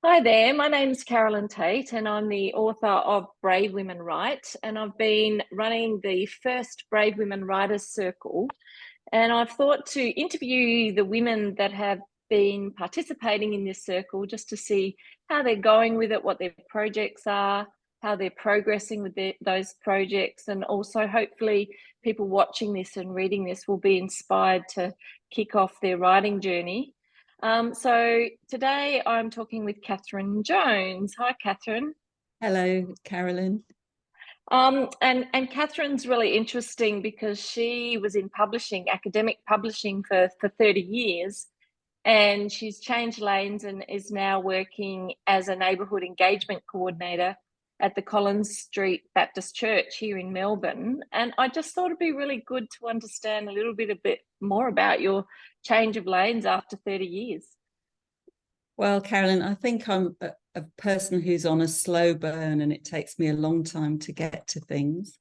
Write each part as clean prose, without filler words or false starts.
Hi there, my name's Carolyn Tate, and I'm the author of Brave Women Write. And I've been running the first Brave Women Writers Circle. And I've thought to interview the women that have been participating in this circle just to see how they're going with it, what their projects are, how they're progressing with those projects, and also hopefully people watching this and reading this will be inspired to kick off their writing journey. So today I'm talking with Katherine Jones. Hi, Katherine. Hello, Carolyn. And Catherine's really interesting because she was in publishing, academic publishing for 30 years, and she's changed lanes and is now working as a neighbourhood engagement coordinator at the Collins Street Baptist Church here in Melbourne. And I just thought it'd be really good to understand a bit more about your change of lanes after 30 years. Well, Carolyn, I think I'm a person who's on a slow burn and it takes me a long time to get to things.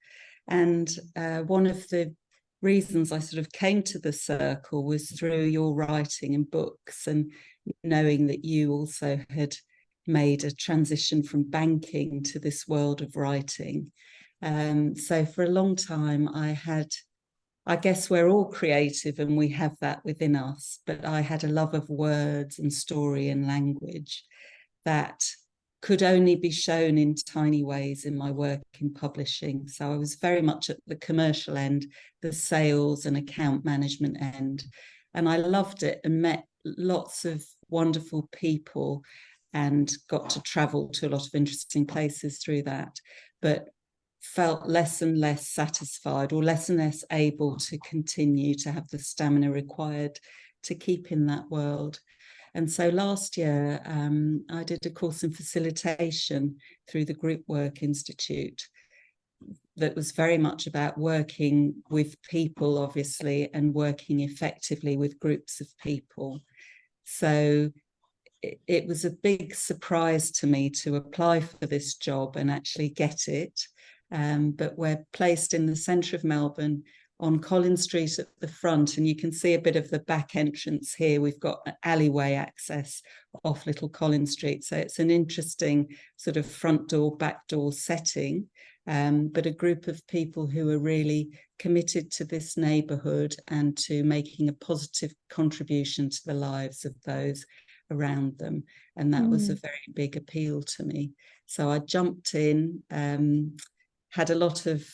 And one of the reasons I sort of came to the circle was through your writing and books, and knowing that you also had made a transition from banking to this world of writing. So for a long time, I guess we're all creative and we have that within us, but I had a love of words and story and language that could only be shown in tiny ways in my work in publishing. So I was very much at the commercial end, the sales and account management end. And I loved it and met lots of wonderful people and got to travel to a lot of interesting places through that. But felt less and less satisfied, or less and less able to continue to have the stamina required to keep in that world. And so last year, I did a course in facilitation through the Group Work Institute that was very much about working with people, obviously, and working effectively with groups of people. So it was a big surprise to me to apply for this job and actually get it. But we're placed in the centre of Melbourne on Collins Street at the front, and you can see a bit of the back entrance here. We've got an alleyway access off Little Collins Street, so it's an interesting sort of front door, back door setting, but a group of people who are really committed to this neighbourhood and to making a positive contribution to the lives of those around them. And that was a very big appeal to me. So I jumped in, had a lot of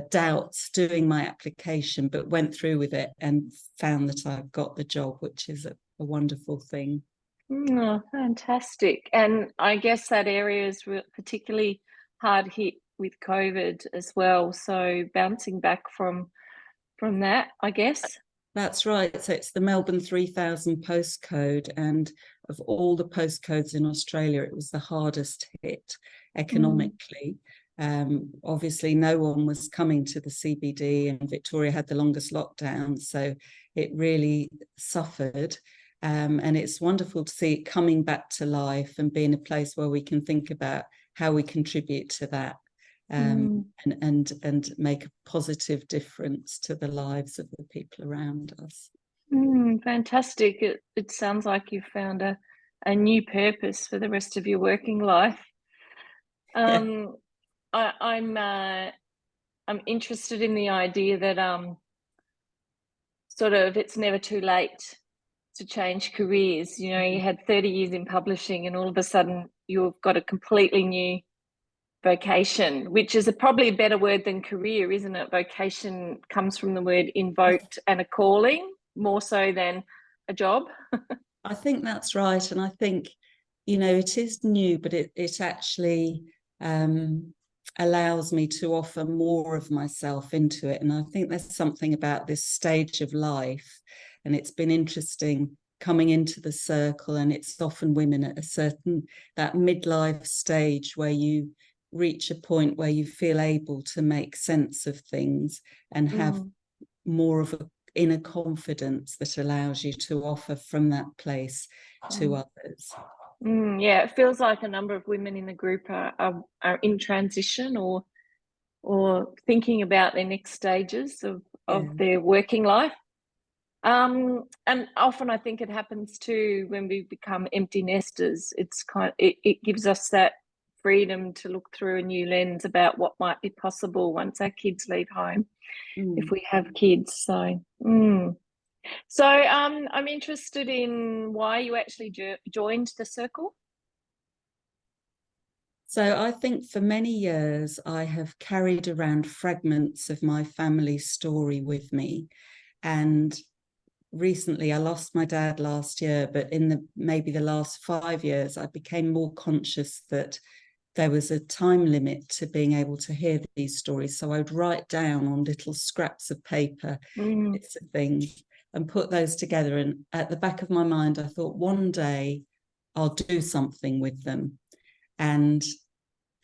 doubts doing my application, but went through with it and found that I got the job, which is a wonderful thing. Oh, fantastic. And I guess that area is particularly hard hit with COVID as well. So bouncing back from that, I guess. That's right. So it's the Melbourne 3000 postcode, and of all the postcodes in Australia, it was the hardest hit economically. Obviously, no one was coming to the CBD, and Victoria had the longest lockdown, so it really suffered. And it's wonderful to see it coming back to life and being a place where we can think about how we contribute to that, and make a positive difference to the lives of the people around us. Fantastic. It sounds like you've found a new purpose for the rest of your working life. Yeah. I'm interested in the idea that sort of it's never too late to change careers. You know, you had 30 years in publishing and all of a sudden you've got a completely new vocation, which is probably a better word than career, isn't it? Vocation comes from the word invoked and a calling more so than a job. I think that's right. And I think, it is new, but it actually allows me to offer more of myself into it. And I think there's something about this stage of life. And it's been interesting coming into the circle, and it's often women at that midlife stage where you reach a point where you feel able to make sense of things and have more of a inner confidence that allows you to offer from that place to others. Yeah, it feels like a number of women in the group are in transition or thinking about their next stages of their working life. And often I think it happens too when we become empty nesters. It gives us that freedom to look through a new lens about what might be possible once our kids leave home, if we have kids. So, I'm interested in why you actually joined the circle. So I think for many years I have carried around fragments of my family story with me. And recently I lost my dad last year, but in maybe the last 5 years, I became more conscious that there was a time limit to being able to hear these stories. So I would write down on little scraps of paper bits of things and put those together. And at the back of my mind, I thought one day I'll do something with them. And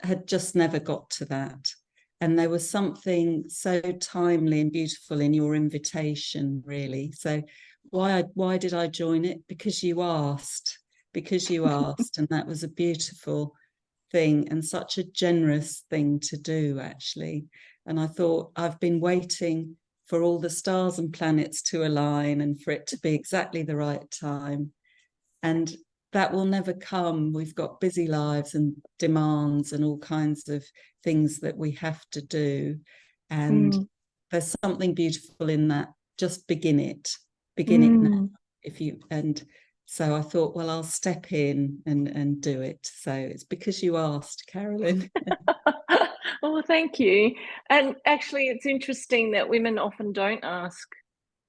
had just never got to that. And there was something so timely and beautiful in your invitation, really. So why did I join it? Because you asked, and that was a beautiful thing and such a generous thing to do, actually. And I thought, I've been waiting for all the stars and planets to align and for it to be exactly the right time. And that will never come. We've got busy lives and demands and all kinds of things that we have to do. And there's something beautiful in that. Just begin it now. And so I thought, well, I'll step in and do it. So it's because you asked, Carolyn. Oh, thank you. And actually, it's interesting that women often don't ask.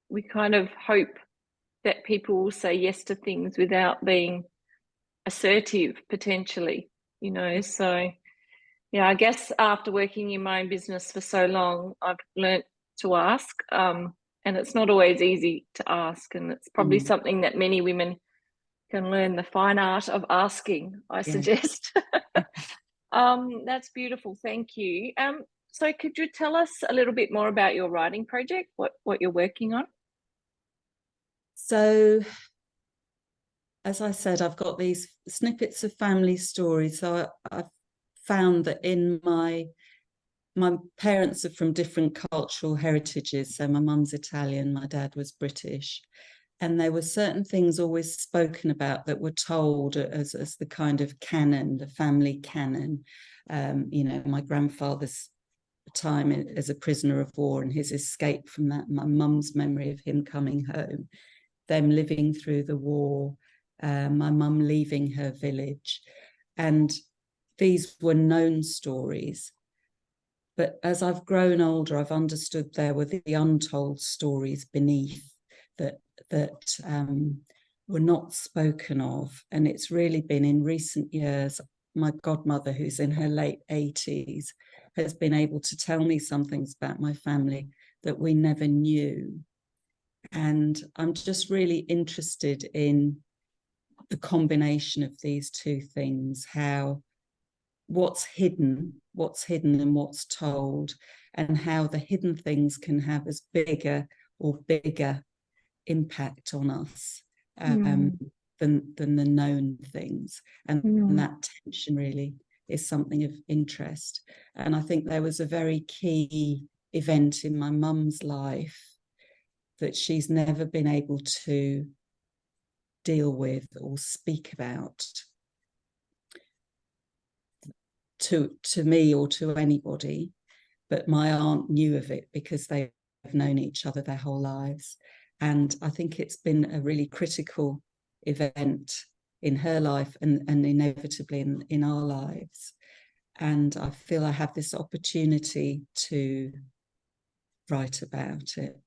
We kind of hope that people will say yes to things without being assertive, potentially, So, yeah, I guess after working in my own business for so long, I've learnt to ask. And it's not always easy to ask. And it's probably something that many women can learn, the fine art of asking, I suggest. That's beautiful. Thank you. So could you tell us a little bit more about your writing project, what you're working on? So, as I said, I've got these snippets of family stories. So I've found that in my parents are from different cultural heritages. So my mum's Italian, my dad was British. And there were certain things always spoken about that were told as the kind of canon, the family canon. My grandfather's time as a prisoner of war and his escape from that, my mum's memory of him coming home, them living through the war, my mum leaving her village. And these were known stories. But as I've grown older, I've understood there were the untold stories beneath that were not spoken of. And it's really been in recent years, my godmother, who's in her late 80s, has been able to tell me some things about my family that we never knew. And I'm just really interested in the combination of these two things, how what's hidden and what's told, and how the hidden things can have as bigger impact on us than the known things. And that tension really is something of interest. And I think there was a very key event in my mum's life that she's never been able to deal with or speak about to me or to anybody, but my aunt knew of it because they've known each other their whole lives. And I think it's been a really critical event in her life and inevitably in our lives. And I feel I have this opportunity to write about it.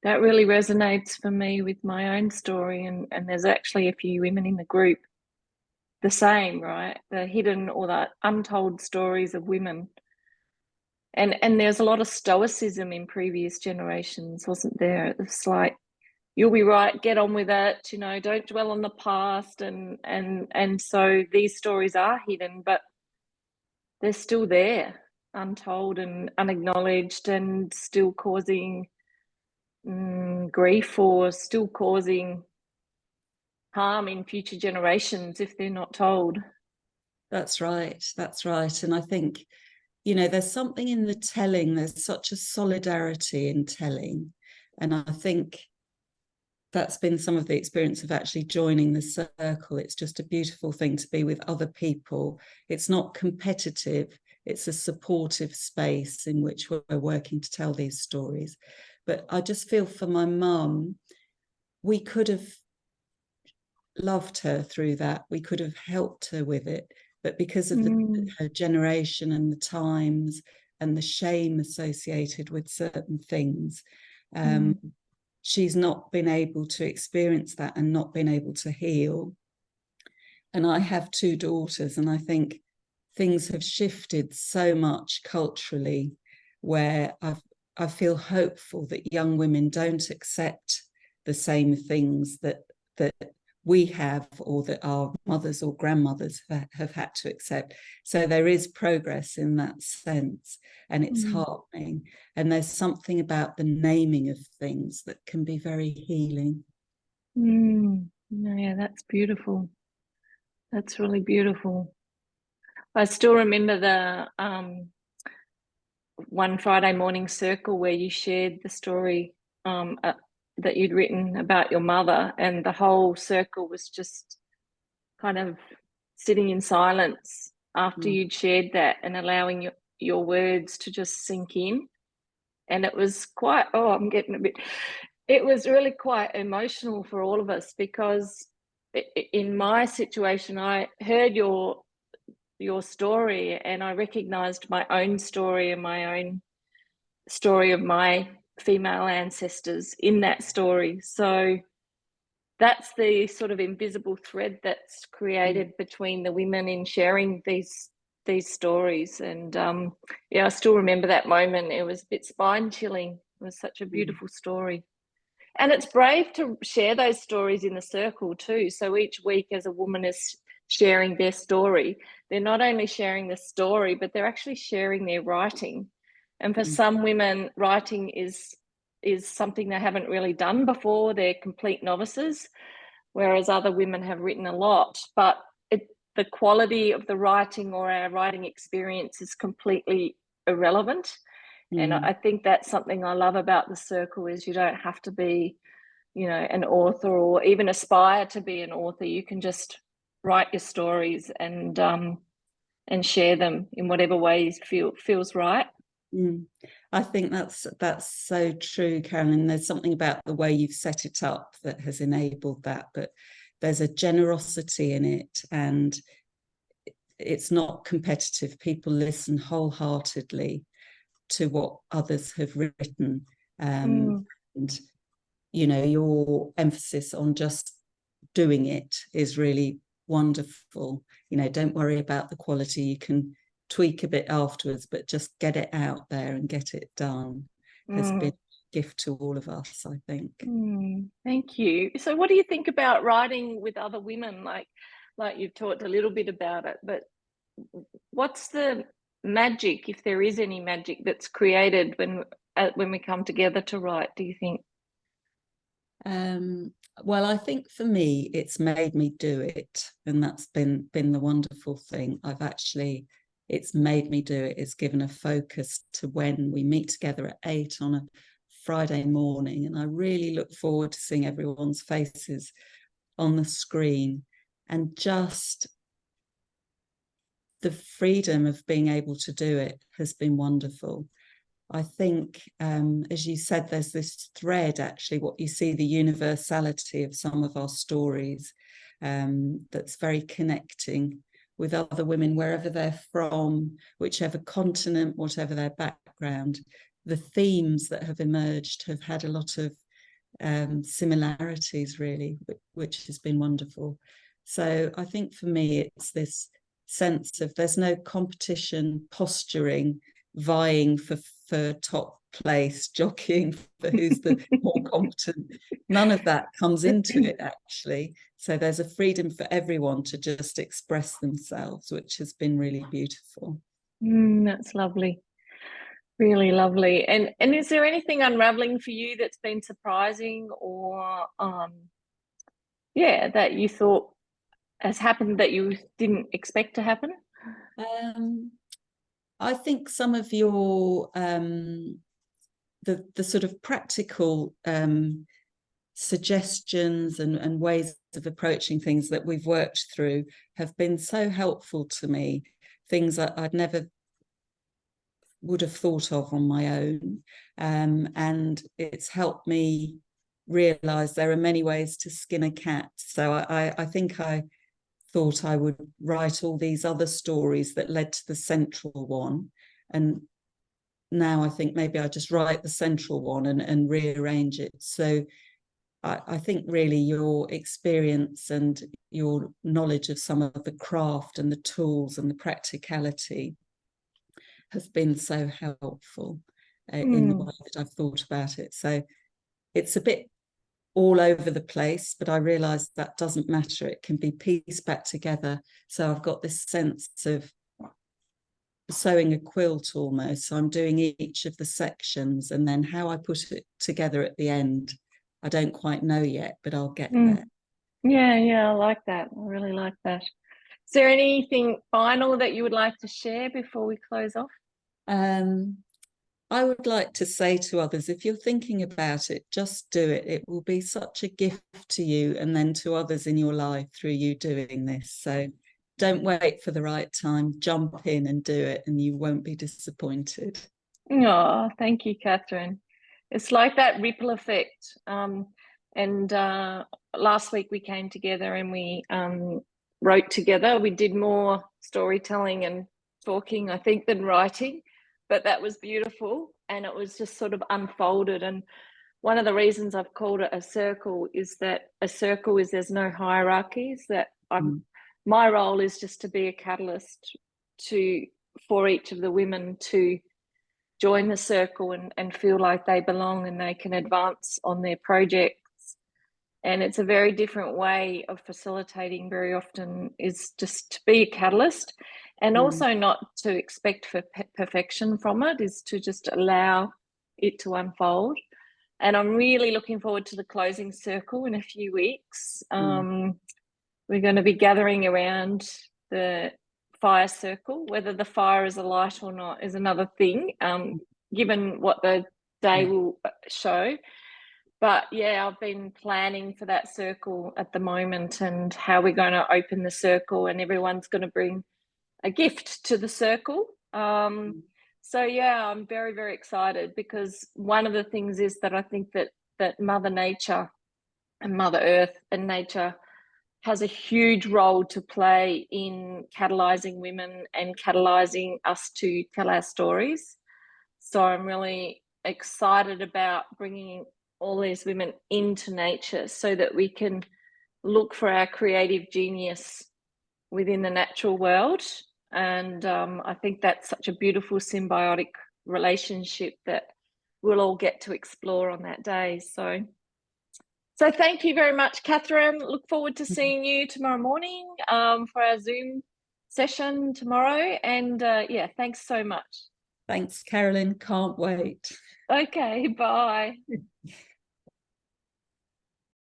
That really resonates for me with my own story. And there's actually a few women in the group the same, right? The hidden or the untold stories of women. And there's a lot of stoicism in previous generations, wasn't there? It's like, you'll be right, get on with it, don't dwell on the past. And so these stories are hidden, but they're still there, untold and unacknowledged, and still causing grief, or still causing harm in future generations if they're not told. That's right. And I think, there's something in the telling, there's such a solidarity in telling. And I think that's been some of the experience of actually joining the circle. It's just a beautiful thing to be with other people. It's not competitive, it's a supportive space in which we're working to tell these stories. But I just feel for my mum, we could have loved her through that. We could have helped her with it. But because of her generation and the times and the shame associated with certain things, she's not been able to experience that and not been able to heal. And I have two daughters, and I think things have shifted so much culturally, where I feel hopeful that young women don't accept the same things that we have, or that our mothers or grandmothers have had to accept. So there is progress in that sense, and it's heartening. And there's something about the naming of things that can be very healing. Yeah, that's beautiful. That's really beautiful. I still remember the one Friday morning circle where you shared the story that you'd written about your mother, and the whole circle was just kind of sitting in silence after you'd shared that and allowing your words to just sink in. And it was quite, I'm getting a bit, it was really quite emotional for all of us, because in my situation, I heard your story, and I recognized my own story and my own story of my female ancestors in that story. So that's the sort of invisible thread that's created between the women in sharing these stories. And yeah, I still remember that moment. It was a bit spine chilling. It was such a beautiful story. And it's brave to share those stories in the circle too. So each week, as a woman is sharing their story, they're not only sharing the story, but they're actually sharing their writing. And for some women, writing is something they haven't really done before. They're complete novices, whereas other women have written a lot. But the quality of the writing or our writing experience is completely irrelevant. And I think that's something I love about the circle, is you don't have to be, an author or even aspire to be an author. You can just write your stories and share them in whatever way feels right. I think that's so true, Carolyn. There's something about the way you've set it up that has enabled that, but there's a generosity in it, and it's not competitive. People listen wholeheartedly to what others have written. And your emphasis on just doing it is really wonderful. Don't worry about the quality. You can tweak a bit afterwards, but just get it out there and get it done has been a gift to all of us, I think. Thank you. So what do you think about writing with other women? Like you've talked a little bit about it, but what's the magic, if there is any magic, that's created when we come together to write, do you think? Well, I think for me, it's made me do it, and that's been the wonderful thing. It's made me do it. It's given a focus to when we meet together at 8 on a Friday morning, and I really look forward to seeing everyone's faces on the screen, and just the freedom of being able to do it has been wonderful. I think, as you said, there's this thread, actually, what you see, the universality of some of our stories, that's very connecting with other women, wherever they're from, whichever continent, whatever their background. The themes that have emerged have had a lot of similarities, really, which has been wonderful. So I think for me, it's this sense of there's no competition, posturing, vying for top place, jockeying for who's the more competent. None of that comes into it, actually. So there's a freedom for everyone to just express themselves, which has been really beautiful. That's lovely. Really lovely. And is there anything unraveling for you that's been surprising, or that you thought has happened that you didn't expect to happen? I think some of your the sort of practical suggestions and ways of approaching things that we've worked through have been so helpful to me, things that I'd never would have thought of on my own. And it's helped me realize there are many ways to skin a cat. So I think I thought I would write all these other stories that led to the central one. And now I think maybe I just write the central one and rearrange it. So I think really your experience and your knowledge of some of the craft and the tools and the practicality has been so helpful in the way that I've thought about it. So it's a bit all over the place, but I realise that doesn't matter. It can be pieced back together. So I've got this sense of sewing a quilt almost. So I'm doing each of the sections, and then how I put it together at the end, I don't quite know yet, but I'll get there. Yeah, I like that. I really like that. Is there anything final that you would like to share before we close off? I would like to say to others, if you're thinking about it, just do it. It will be such a gift to you and then to others in your life through you doing this. So don't wait for the right time. Jump in and do it, and you won't be disappointed. Oh, thank you, Katherine. It's like that ripple effect. And last week we came together and we wrote together. We did more storytelling and talking, I think, than writing, but that was beautiful, and it was just sort of unfolded. And one of the reasons I've called it a circle is that a circle is there's no hierarchies, that my role is just to be a catalyst for each of the women to join the circle and feel like they belong and they can advance on their projects. And it's a very different way of facilitating, very often, is just to be a catalyst, and also not to expect for perfection from it, is to just allow it to unfold. And I'm really looking forward to the closing circle in a few weeks. We're going to be gathering around the fire circle. Whether the fire is alight or not is another thing, given what the day will show. But yeah, I've been planning for that circle at the moment and how we're going to open the circle, and everyone's going to bring a gift to the circle. So yeah, I'm very, very excited, because one of the things is that I think that Mother Nature and Mother Earth and nature has a huge role to play in catalysing women and catalysing us to tell our stories. So I'm really excited about bringing all these women into nature so that we can look for our creative genius within the natural world. And I think that's such a beautiful symbiotic relationship that we'll all get to explore on that day. So thank you very much, Katherine. Look forward to seeing you tomorrow morning for our Zoom session tomorrow. And yeah, thanks so much. Thanks, Carolyn. Can't wait. Okay, bye.